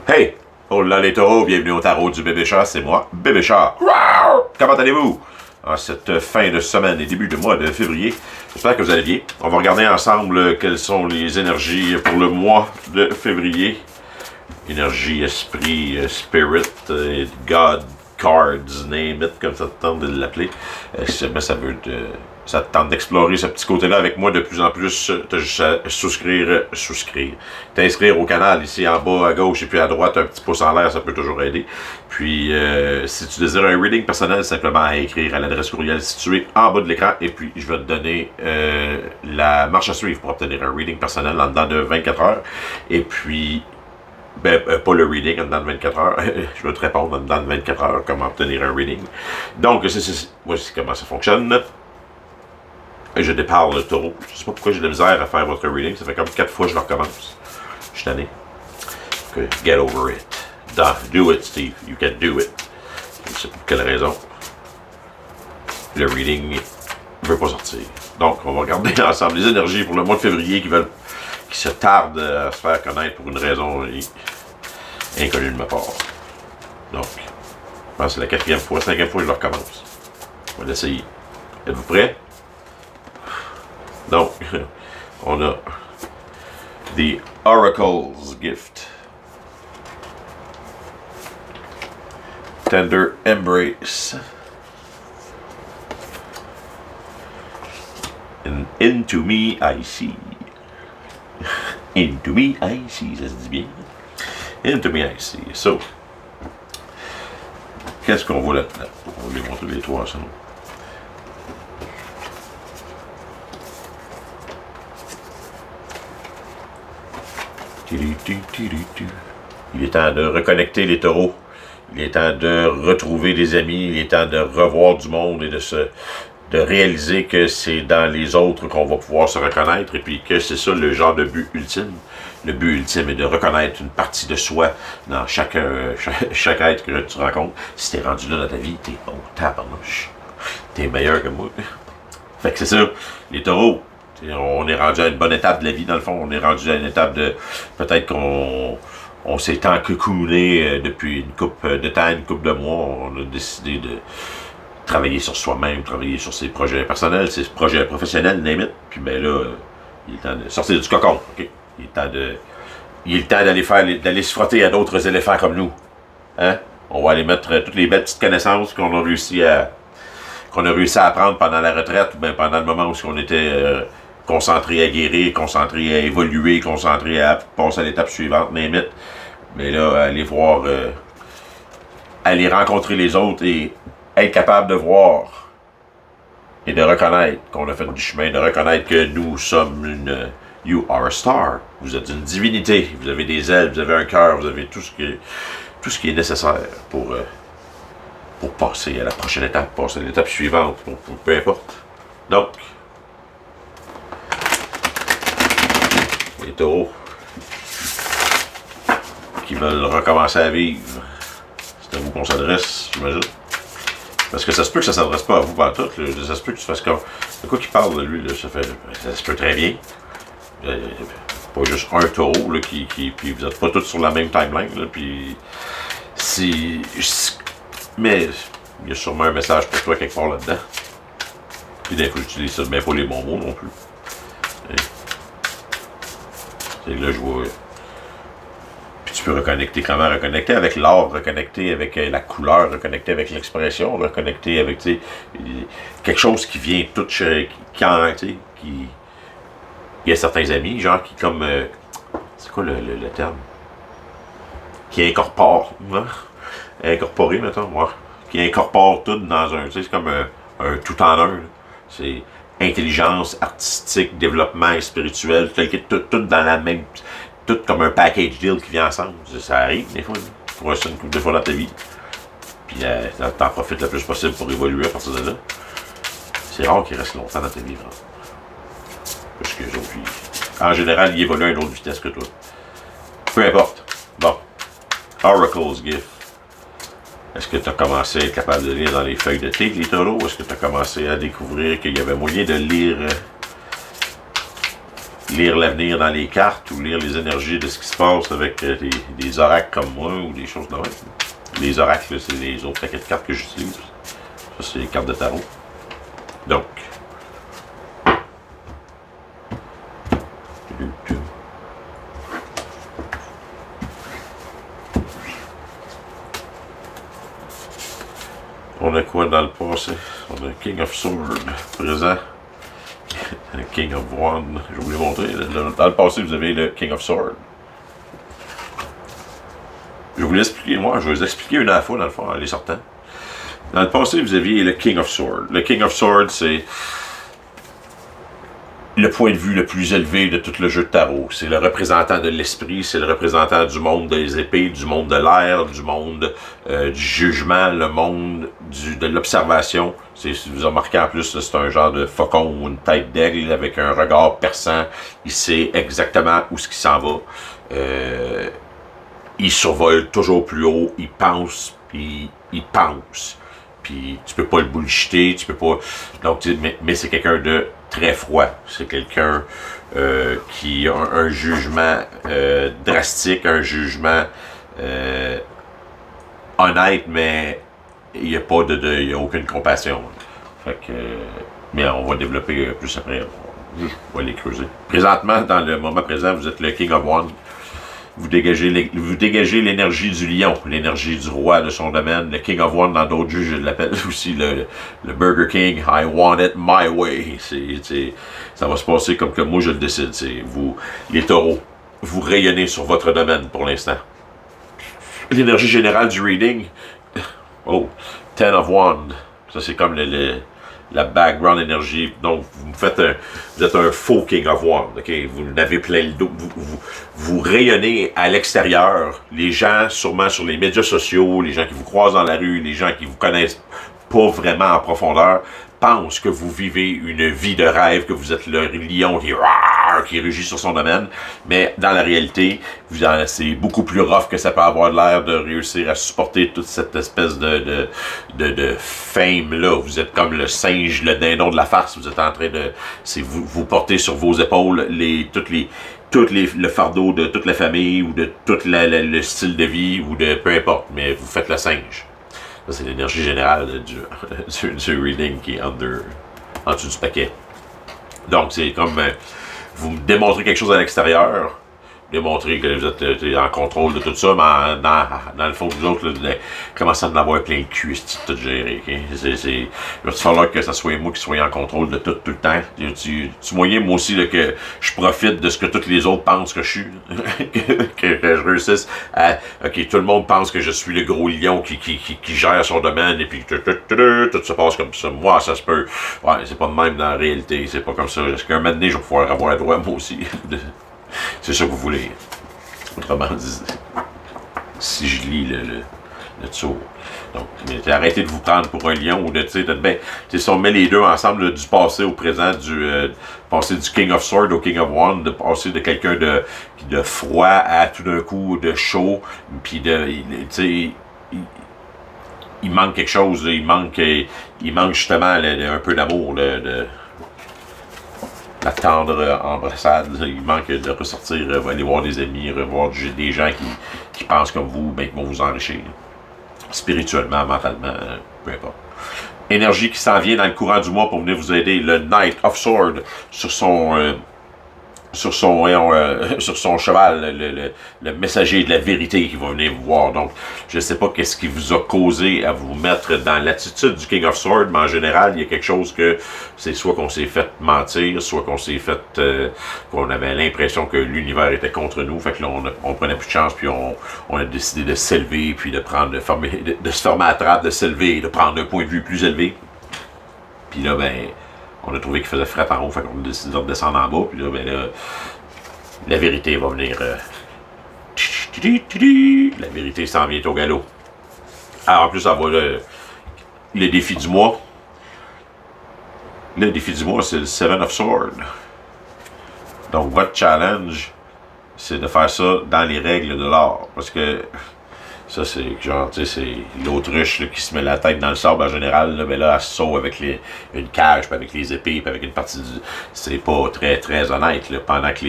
Hey! Oh là les taureaux, bienvenue au tarot du bébé chat, c'est moi, bébé chat. Comment allez-vous? En cette fin de semaine et début de mois de février, j'espère que vous allez bien. On va regarder ensemble quelles sont les énergies pour le mois de février. Énergie, esprit, spirit, God, cards, name it, comme ça te tente de l'appeler. Mais ça te tente d'explorer ce petit côté-là avec moi de plus en plus, t'inscrire au canal ici en bas à gauche et puis à droite, un petit pouce en l'air, ça peut toujours aider. Puis, si tu désires un reading personnel, simplement à écrire à l'adresse courriel située en bas de l'écran et puis je vais te donner la marche à suivre pour obtenir un reading personnel en dedans de 24 heures. Et puis, pas le reading en dedans de 24 heures. Je vais te répondre en dedans de 24 heures comment obtenir un reading. Donc, voici comment ça fonctionne. Je dépare le taureau. Je ne sais pas pourquoi j'ai de la misère à faire votre reading. Ça fait comme 4 fois que je le recommence. Je suis tanné. Get over it. Do it, Steve. You can do it. Je ne sais pas pour quelle raison. Le reading ne veut pas sortir. Donc, on va regarder ensemble les énergies pour le mois de février qui se tardent à se faire connaître pour une raison inconnue de ma part. Donc, je pense que c'est la 4e fois, 5e fois que je le recommence. On va l'essayer. Êtes-vous prêts? Donc, on a The Oracle's Gift. Tender Embrace. And Into Me I See. Into Me I See, ça se dit bien. Into Me I See. So, qu'est-ce qu'on voit là-dedans? On va les montrer les trois ensemble. Il est temps de reconnecter les taureaux. Il est temps de retrouver des amis. Il est temps de revoir du monde et de réaliser que c'est dans les autres qu'on va pouvoir se reconnaître et puis que c'est ça le genre de but ultime. Le but ultime est de reconnaître une partie de soi dans chaque être que tu rencontres. Si t'es rendu là dans ta vie, t'es bon, tabarnouche. T'es meilleur que moi. Fait que c'est ça, les taureaux. On est rendu à une bonne étape de la vie, dans le fond. On est rendu à une étape de... Peut-être qu'on s'est tant cocooné depuis une couple de temps, une couple de mois. On a décidé de travailler sur soi-même, travailler sur ses projets personnels, ses projets professionnels, name it. Puis ben là, il est temps de sortir du cocon. Okay? Il est temps d'aller se frotter à d'autres éléphants comme nous. Hein? On va aller mettre toutes les belles petites connaissances qu'on a réussi à apprendre pendant la retraite, ou bien pendant le moment où on était concentré à guérir, concentré à évoluer, concentré à passer à l'étape suivante, name it. Mais là, aller voir, aller rencontrer les autres et être capable de voir et de reconnaître qu'on a fait du chemin, de reconnaître que nous sommes you are a star. Vous êtes une divinité, vous avez des ailes, vous avez un cœur, vous avez tout ce qui est nécessaire pour passer à la prochaine étape, passer à l'étape suivante, pour peu importe. Donc, les taureaux qui veulent recommencer à vivre, c'est à vous qu'on s'adresse, j'imagine. Parce que ça se peut que ça s'adresse pas à vous par tout. Ça se peut que tu fasses comme... De quoi qu'il parle de lui, là, ça se peut très bien. Pas juste un taureau, là, puis vous n'êtes pas tous sur la même timeline, là, puis mais il y a sûrement un message pour toi quelque part là-dedans. Puis des fois, j'utilise ça, mais pas les bons mots non plus. Et là, je vois... Puis tu peux reconnecter, comment reconnecter avec l'art, reconnecter avec la couleur, reconnecter avec l'expression, reconnecter avec, tu sais, quelque chose qui vient tout... tu sais, qui... Il y a certains amis, genre, qui comme... c'est quoi le terme? Qui incorporent, hein? Incorporé, mettons, moi. Qui incorpore tout dans un... Tu sais, c'est comme un tout en un. C'est intelligence, artistique, développement spirituel, tout dans la même... Tout comme un package deal qui vient ensemble. Ça arrive, des fois. Tu vois ça une couple de fois dans ta vie. Puis t'en profites le plus possible pour évoluer à partir de là. C'est rare qu'il reste longtemps dans ta vie, vraiment. Parce que les autres, en général, ils évoluent à une autre vitesse que toi. Peu importe. Bon. Oracle's Gift. Est-ce que tu as commencé à être capable de lire dans les feuilles de thé, les taureaux? Est-ce que tu as commencé à découvrir qu'il y avait moyen de lire lire l'avenir dans les cartes ou lire les énergies de ce qui se passe avec des oracles comme moi ou des choses de même. Les oracles, c'est les autres paquets de cartes que j'utilise. Ça, c'est les cartes de tarot. Donc. On a quoi dans le passé? On a King of Swords présent. King of Wands. Je vais vous les montrer. Dans le passé, vous avez le King of Swords. Je vais vous l'expliquer, moi. Je vais vous expliquer une à la fois, dans le fond, en les sortant. Dans le passé, vous aviez le King of Swords. Le King of Swords, c'est le point de vue le plus élevé de tout le jeu de tarot. C'est le représentant de l'esprit, c'est le représentant du monde des épées, du monde de l'air, du monde du jugement, le monde de l'observation. Vous avez remarqué en plus, c'est un genre de faucon ou une tête d'aigle avec un regard perçant. Il sait exactement où ce qui s'en va. Il survole toujours plus haut, il pense, puis il pense. Puis tu peux pas le bullshiter, tu peux pas... Donc, mais c'est quelqu'un de très froid. C'est quelqu'un qui a un jugement drastique, un jugement honnête, mais il n'y a pas il y a aucune compassion. Fait que, mais on va développer plus après. On va les creuser. Présentement, dans le moment présent, vous êtes le King of Wands. Vous dégagez l'énergie du lion, l'énergie du roi de son domaine. Le King of Wands, dans d'autres jeux, je l'appelle aussi le Burger King. I want it my way. Ça va se passer comme que moi je le décide. Vous, les taureaux, vous rayonnez sur votre domaine pour l'instant. L'énergie générale du reading. Oh, Ten of Wands. Ça, c'est comme la background énergie. Donc, vous êtes un faux King of Wands. Okay? Vous n'avez plein le dos. Vous rayonnez à l'extérieur. Les gens, sûrement sur les médias sociaux, les gens qui vous croisent dans la rue, les gens qui vous connaissent pas vraiment en profondeur, pensent que vous vivez une vie de rêve, que vous êtes le lion qui rugit sur son domaine. Mais dans la réalité, c'est beaucoup plus rough que ça peut avoir l'air de réussir à supporter toute cette espèce de fame-là. Vous êtes comme le singe, le dindon de la farce. Vous êtes en train de... Vous portez sur vos épaules le fardeau de toute la famille ou de tout le style de vie ou de peu importe. Mais vous faites le singe. Ça, c'est l'énergie générale du reading qui est en dessous du paquet. Donc, c'est comme vous me démontrez quelque chose à l'extérieur, démontrer que vous êtes en contrôle de tout ça, mais dans le fond, vous autres, commencez à en avoir plein le cul, c'est tout géré. Okay? Il va falloir que ça soit moi qui sois en contrôle de tout le temps. Tu moyen, moi aussi, là, que je profite de ce que tous les autres pensent que je suis. que je réussisse à... OK, tout le monde pense que je suis le gros lion qui gère son domaine, et puis tout se passe comme ça. Moi, ça se peut. Ouais, c'est pas de même dans la réalité. C'est pas comme ça. Est-ce qu'un moment donné, je vais pouvoir avoir le droit, moi aussi, c'est ça que vous voulez. Autrement dit, si je lis le tour. Donc, arrêtez de vous prendre pour un lion ou si on met les deux ensemble, là, du passé au présent, passer du King of Swords au King of Wands, de passer de quelqu'un de froid à tout d'un coup de chaud, puis il manque quelque chose, là, il manque justement un peu d'amour, la tendre embrassade. Il manque de ressortir, aller voir des amis, revoir des gens qui pensent comme vous, ben, qui vont vous enrichir. Spirituellement, mentalement, peu importe. Énergie qui s'en vient dans le courant du mois pour venir vous aider. Le Knight of Swords sur son cheval, le messager de la vérité qui va venir vous voir. Donc, je ne sais pas qu'est-ce qui vous a causé à vous mettre dans l'attitude du King of Swords, mais en général, il y a quelque chose que c'est soit qu'on s'est fait mentir, soit qu'on s'est fait qu'on avait l'impression que l'univers était contre nous. Fait que là, on prenait plus de chance, puis on a décidé de s'élever, puis de se former à la trappe, de s'élever, de prendre un point de vue plus élevé. Puis là, ben, on a trouvé qu'il faisait fret en haut, fait qu'on a décidé de redescendre en bas, puis là, ben là, la vérité va venir. La vérité s'en vient au galop. Alors, en plus, ça va le défi du mois. Le défi du mois, c'est le Seven of Swords. Donc, votre challenge, c'est de faire ça dans les règles de l'art. Parce que Ça, c'est genre, tu sais, c'est l'autruche là, qui se met la tête dans le sable en général, là, mais là, elle se sauve avec une cage, puis avec les épées, puis avec une partie du. C'est pas très, très honnête, là, pendant que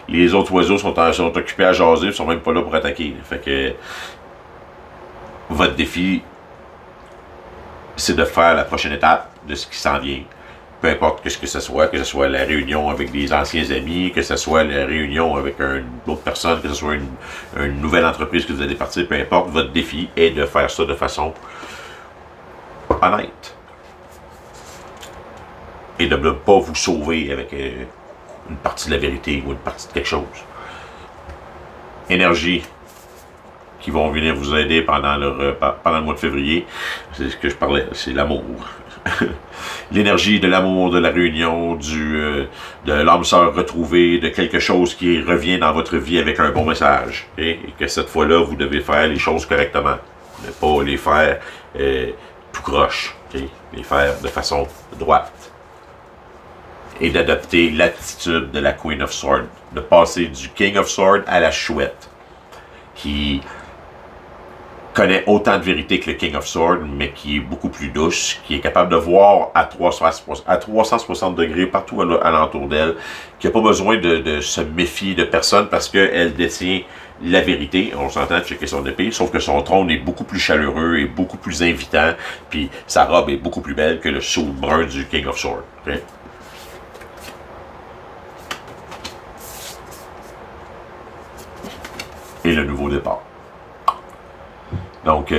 les autres oiseaux sont occupés à jaser, ils sont même pas là pour attaquer. Là. Fait que votre défi, c'est de faire la prochaine étape de ce qui s'en vient. Peu importe que ce soit la réunion avec des anciens amis, que ce soit la réunion avec une autre personne, que ce soit une nouvelle entreprise que vous allez partir, peu importe, votre défi est de faire ça de façon honnête. Et de ne pas vous sauver avec une partie de la vérité ou une partie de quelque chose. Énergie qui vont venir vous aider pendant le mois de février, c'est ce que je parlais, c'est l'amour. L'énergie de l'amour, de la réunion, de l'âme sœur retrouvée, de quelque chose qui revient dans votre vie avec un bon message. Okay? Et que cette fois-là, vous devez faire les choses correctement. Ne pas les faire tout croche. Okay? Les faire de façon droite. Et d'adopter l'attitude de la Queen of Swords. De passer du King of Swords à la chouette. Qui connaît autant de vérité que le King of Swords, mais qui est beaucoup plus douce, qui est capable de voir à 360 degrés partout alentour d'elle, qui n'a pas besoin de se méfier de personne parce qu'elle détient la vérité. On s'entend de checker son épée, sauf que son trône est beaucoup plus chaleureux et beaucoup plus invitant, puis sa robe est beaucoup plus belle que le saut brun du King of Swords. Okay? Et le nouveau départ. Donc,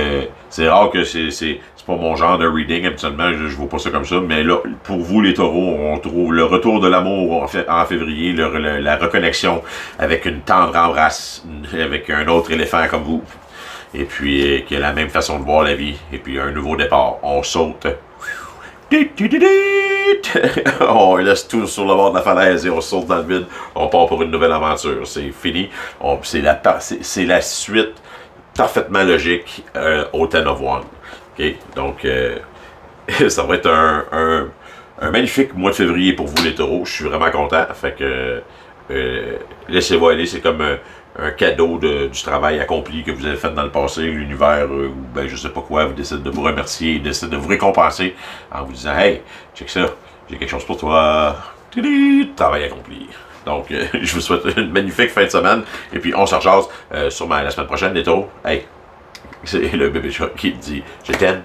c'est rare que c'est pas mon genre de reading, habituellement, je ne vois pas ça comme ça, mais là, pour vous, les taureaux, on trouve le retour de l'amour en février, la reconnexion avec une tendre embrasse, avec un autre éléphant comme vous, et puis qui a la même façon de voir la vie, et puis un nouveau départ. On saute. On laisse tout sur le bord de la falaise et on saute dans le vide. On part pour une nouvelle aventure. C'est fini. C'est la suite parfaitement logique au Ten of Wands. Okay? Donc, ça va être un magnifique mois de février pour vous les taureaux. Je suis vraiment content. Fait que laissez-vous aller. C'est comme un cadeau du travail accompli que vous avez fait dans le passé. L'univers, ou ben je sais pas quoi, vous décide de vous remercier, décide de vous récompenser en vous disant « Hey, check ça, j'ai quelque chose pour toi. » Travail accompli. Donc, je vous souhaite une magnifique fin de semaine. Et puis, on se rejase sûrement la semaine prochaine, les taureaux. Hey, c'est le bébé chat qui dit « Je t'aime. »